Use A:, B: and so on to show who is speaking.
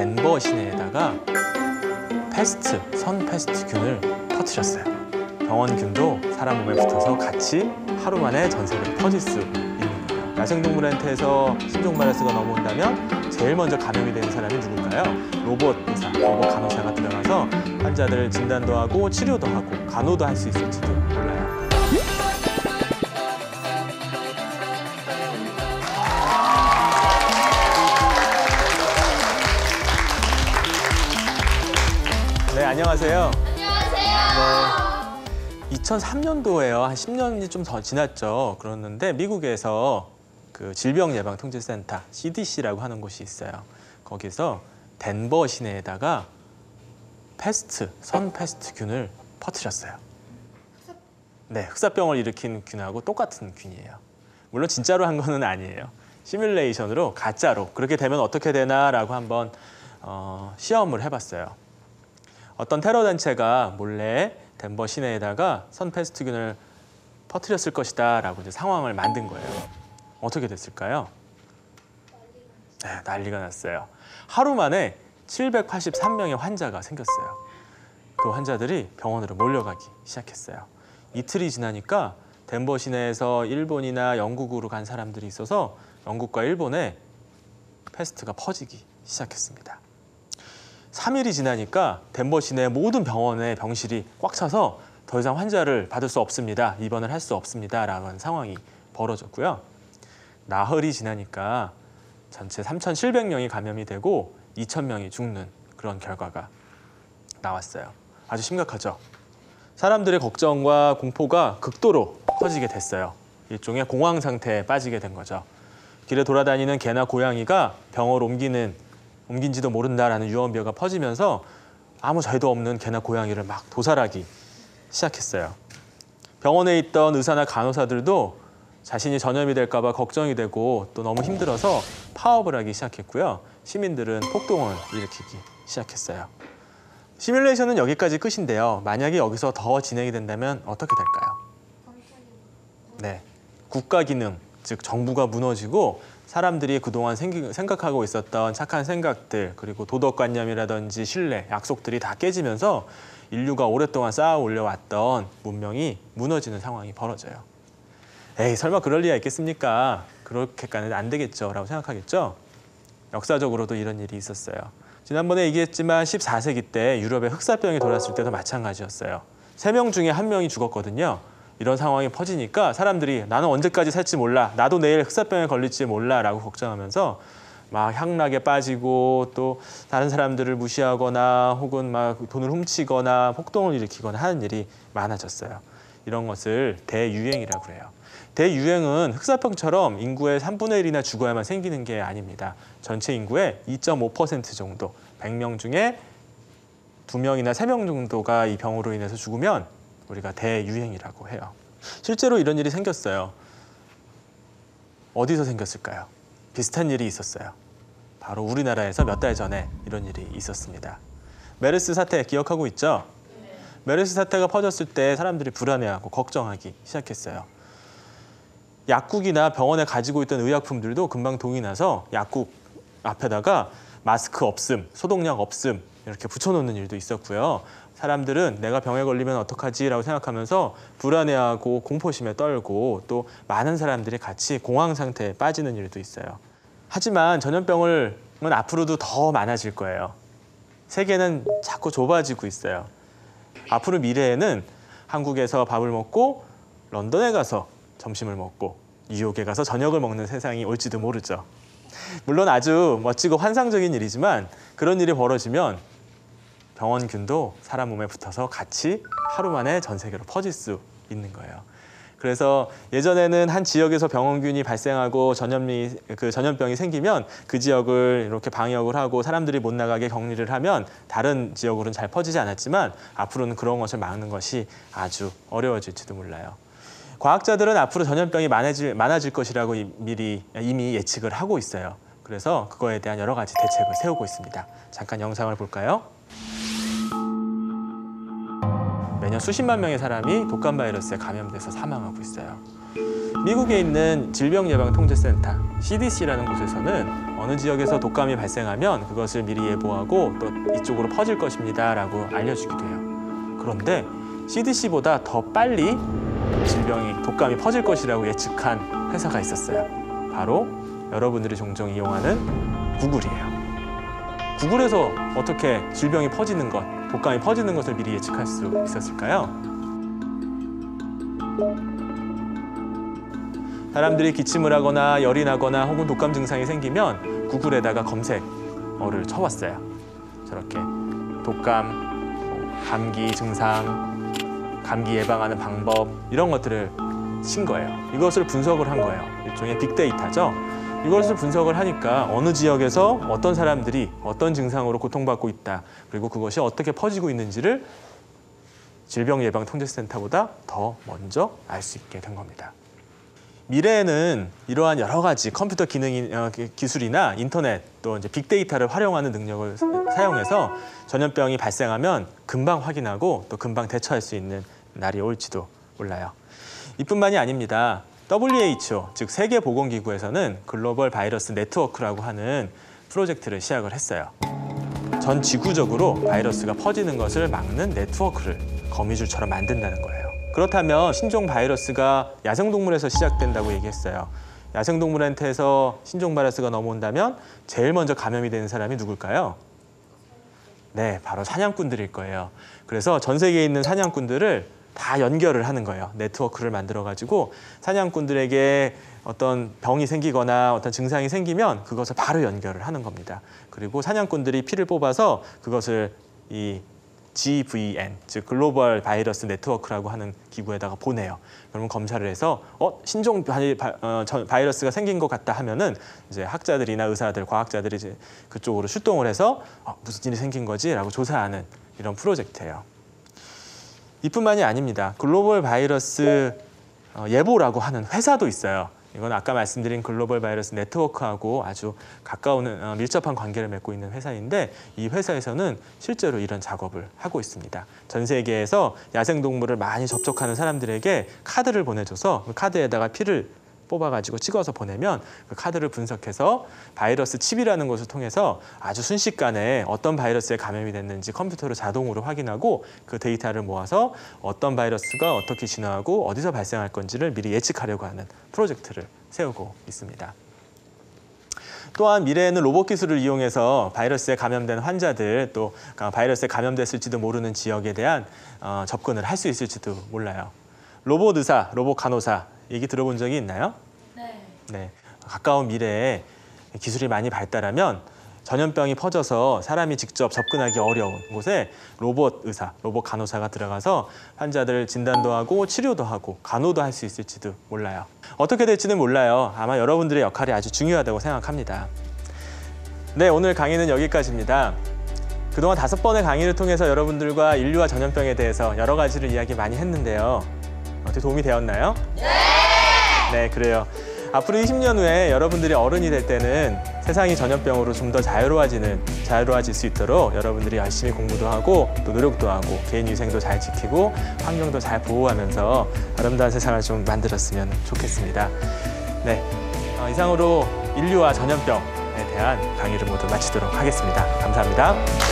A: 덴버 시내에다가 선 페스트균을 퍼뜨렸어요. 병원균도 사람 몸에 붙어서 같이 하루 만에 전 세계로 퍼질 수 있는 거예요. 야생동물한테서 신종 바이러스가 넘어온다면 제일 먼저 감염이 되는 사람이 누굴까요? 로봇 의사, 로봇 간호사가 들어가서 환자들 진단도 하고 치료도 하고 간호도 할 수 있을지도 몰라요. 네, 안녕하세요.
B: 안녕하세요.
A: 네, 2003년도에요. 한 10년이 좀 더 지났죠. 그랬는데 미국에서 그 질병예방통제센터 CDC라고 하는 곳이 있어요. 거기서 덴버 시내에다가 선 페스트균을 퍼뜨렸어요. 네, 흑사병을 일으킨 균하고 똑같은 균이에요. 물론 진짜로 한 거는 아니에요. 시뮬레이션으로 가짜로 그렇게 되면 어떻게 되나라고 한번 시험을 해봤어요. 어떤 테러 단체가 몰래 덴버 시내에다가 선 페스트균을 퍼뜨렸을 것이다라고 이제 상황을 만든 거예요. 어떻게 됐을까요? 네, 난리가 났어요. 하루 만에 783명의 환자가 생겼어요. 그 환자들이 병원으로 몰려가기 시작했어요. 이틀이 지나니까 덴버 시내에서 일본이나 영국으로 간 사람들이 있어서 영국과 일본에 패스트가 퍼지기 시작했습니다. 3일이 지나니까 덴버 시내 모든 병원의 병실이 꽉 차서 더 이상 환자를 받을 수 없습니다. 입원을 할 수 없습니다. 라는 상황이 벌어졌고요. 나흘이 지나니까 전체 3,700명이 감염이 되고 2,000명이 죽는 그런 결과가 나왔어요. 아주 심각하죠. 사람들의 걱정과 공포가 극도로 커지게 됐어요. 일종의 공황 상태에 빠지게 된 거죠. 길에 돌아다니는 개나 고양이가 병을 옮긴지도 모른다라는 유언비어가 퍼지면서 아무 죄도 없는 개나 고양이를 막 도살하기 시작했어요. 병원에 있던 의사나 간호사들도 자신이 전염이 될까 봐 걱정이 되고 또 너무 힘들어서 파업을 하기 시작했고요. 시민들은 폭동을 일으키기 시작했어요. 시뮬레이션은 여기까지 끝인데요. 만약에 여기서 더 진행이 된다면 어떻게 될까요? 네, 국가 기능, 즉 정부가 무너지고 사람들이 그동안 생각하고 있었던 착한 생각들 그리고 도덕관념이라든지 신뢰, 약속들이 다 깨지면서 인류가 오랫동안 쌓아 올려왔던 문명이 무너지는 상황이 벌어져요. 에이, 설마 그럴 리가 있겠습니까? 그렇게까지는 안 되겠죠 라고 생각하겠죠? 역사적으로도 이런 일이 있었어요. 지난번에 얘기했지만 14세기 때 유럽에 흑사병이 돌았을 때도 마찬가지였어요. 3명 중에 1명이 죽었거든요. 이런 상황이 퍼지니까 사람들이 나는 언제까지 살지 몰라, 나도 내일 흑사병에 걸릴지 몰라 라고 걱정하면서 막 향락에 빠지고 또 다른 사람들을 무시하거나 혹은 막 돈을 훔치거나 폭동을 일으키거나 하는 일이 많아졌어요. 이런 것을 대유행이라고 해요. 대유행은 흑사병처럼 인구의 3분의 1이나 죽어야만 생기는 게 아닙니다. 전체 인구의 2.5% 정도, 100명 중에 2명이나 3명 정도가 이 병으로 인해서 죽으면 우리가 대유행이라고 해요. 실제로 이런 일이 생겼어요. 어디서 생겼을까요? 비슷한 일이 있었어요. 바로 우리나라에서 몇 달 전에 이런 일이 있었습니다. 메르스 사태 기억하고 있죠? 네. 메르스 사태가 퍼졌을 때 사람들이 불안해하고 걱정하기 시작했어요. 약국이나 병원에 가지고 있던 의약품들도 금방 동이 나서 약국 앞에다가 마스크 없음, 소독약 없음 이렇게 붙여놓는 일도 있었고요. 사람들은 내가 병에 걸리면 어떡하지? 라고 생각하면서 불안해하고 공포심에 떨고 또 많은 사람들이 같이 공황 상태에 빠지는 일도 있어요. 하지만 전염병은 앞으로도 더 많아질 거예요. 세계는 자꾸 좁아지고 있어요. 앞으로 미래에는 한국에서 밥을 먹고 런던에 가서 점심을 먹고 뉴욕에 가서 저녁을 먹는 세상이 올지도 모르죠. 물론 아주 멋지고 환상적인 일이지만 그런 일이 벌어지면 병원균도 사람 몸에 붙어서 같이 하루 만에 전 세계로 퍼질 수 있는 거예요. 그래서 예전에는 한 지역에서 병원균이 발생하고 전염병이 생기면 그 지역을 이렇게 방역을 하고 사람들이 못 나가게 격리를 하면 다른 지역으로는 잘 퍼지지 않았지만 앞으로는 그런 것을 막는 것이 아주 어려워질지도 몰라요. 과학자들은 앞으로 전염병이 많아질 것이라고 이미 예측을 하고 있어요. 그래서 그거에 대한 여러 가지 대책을 세우고 있습니다. 잠깐 영상을 볼까요? 매년 수십만 명의 사람이 독감 바이러스에 감염돼서 사망하고 있어요. 미국에 있는 질병예방통제센터 CDC라는 곳에서는 어느 지역에서 독감이 발생하면 그것을 미리 예보하고 또 이쪽으로 퍼질 것입니다 라고 알려주기도 해요. 그런데 CDC보다 더 빨리 독감이 퍼질 것이라고 예측한 회사가 있었어요. 바로 여러분들이 종종 이용하는 구글이에요. 구글에서 어떻게 질병이 퍼지는 것, 독감이 퍼지는 것을 미리 예측할 수 있었을까요? 사람들이 기침을 하거나 열이 나거나 혹은 독감 증상이 생기면 구글에다가 검색어를 쳐봤어요. 저렇게 독감, 감기 증상, 감기 예방하는 방법 이런 것들을 친 거예요. 이것을 분석을 한 거예요. 일종의 빅데이터죠. 이것을 분석을 하니까 어느 지역에서 어떤 사람들이 어떤 증상으로 고통받고 있다. 그리고 그것이 어떻게 퍼지고 있는지를 질병예방통제센터보다 더 먼저 알 수 있게 된 겁니다. 미래에는 이러한 여러 가지 컴퓨터 기술이나 인터넷 또 이제 빅데이터를 활용하는 능력을 사용해서 전염병이 발생하면 금방 확인하고 또 금방 대처할 수 있는 날이 올지도 몰라요. 이뿐만이 아닙니다. WHO, 즉 세계보건기구에서는 글로벌 바이러스 네트워크라고 하는 프로젝트를 시작을 했어요. 전 지구적으로 바이러스가 퍼지는 것을 막는 네트워크를 거미줄처럼 만든다는 거예요. 그렇다면 신종 바이러스가 야생동물에서 시작된다고 얘기했어요. 야생동물한테서 신종 바이러스가 넘어온다면 제일 먼저 감염이 되는 사람이 누굴까요? 네, 바로 사냥꾼들일 거예요. 그래서 전 세계에 있는 사냥꾼들을 다 연결을 하는 거예요. 네트워크를 만들어가지고 사냥꾼들에게 어떤 병이 생기거나 어떤 증상이 생기면 그것을 바로 연결을 하는 겁니다. 그리고 사냥꾼들이 피를 뽑아서 그것을 이 GVN, 즉 글로벌 바이러스 네트워크라고 하는 기구에다가 보내요. 그러면 검사를 해서 신종 바이러스가 생긴 것 같다 하면은 이제 학자들이나 의사들, 과학자들이 이제 그쪽으로 출동을 해서 무슨 일이 생긴 거지라고 조사하는 이런 프로젝트예요. 이뿐만이 아닙니다. 글로벌 바이러스 예보라고 하는 회사도 있어요. 이건 아까 말씀드린 글로벌 바이러스 네트워크하고 아주 가까운 밀접한 관계를 맺고 있는 회사인데 이 회사에서는 실제로 이런 작업을 하고 있습니다. 전 세계에서 야생동물을 많이 접촉하는 사람들에게 카드를 보내줘서 그 카드에다가 피를 뽑아가지고 찍어서 보내면 그 카드를 분석해서 바이러스 칩이라는 것을 통해서 아주 순식간에 어떤 바이러스에 감염이 됐는지 컴퓨터로 자동으로 확인하고 그 데이터를 모아서 어떤 바이러스가 어떻게 진화하고 어디서 발생할 건지를 미리 예측하려고 하는 프로젝트를 세우고 있습니다. 또한 미래에는 로봇 기술을 이용해서 바이러스에 감염된 환자들 또 바이러스에 감염됐을지도 모르는 지역에 대한 접근을 할 수 있을지도 몰라요. 로봇 의사, 로봇 간호사 얘기 들어본 적이 있나요? 네. 가까운 미래에 기술이 많이 발달하면 전염병이 퍼져서 사람이 직접 접근하기 어려운 곳에 로봇 의사, 로봇 간호사가 들어가서 환자들 진단도 하고 치료도 하고 간호도 할 수 있을지도 몰라요. 어떻게 될지는 몰라요. 아마 여러분들의 역할이 아주 중요하다고 생각합니다. 네, 오늘 강의는 여기까지입니다. 그동안 5번의 강의를 통해서 여러분들과 인류와 전염병에 대해서 여러 가지를 이야기 많이 했는데요. 어떻게 도움이 되었나요? 네, 그래요. 앞으로 20년 후에 여러분들이 어른이 될 때는 세상이 전염병으로 좀 더 자유로워질 수 있도록 여러분들이 열심히 공부도 하고 또 노력도 하고 개인 위생도 잘 지키고 환경도 잘 보호하면서 아름다운 세상을 좀 만들었으면 좋겠습니다. 네, 이상으로 인류와 전염병에 대한 강의를 모두 마치도록 하겠습니다. 감사합니다.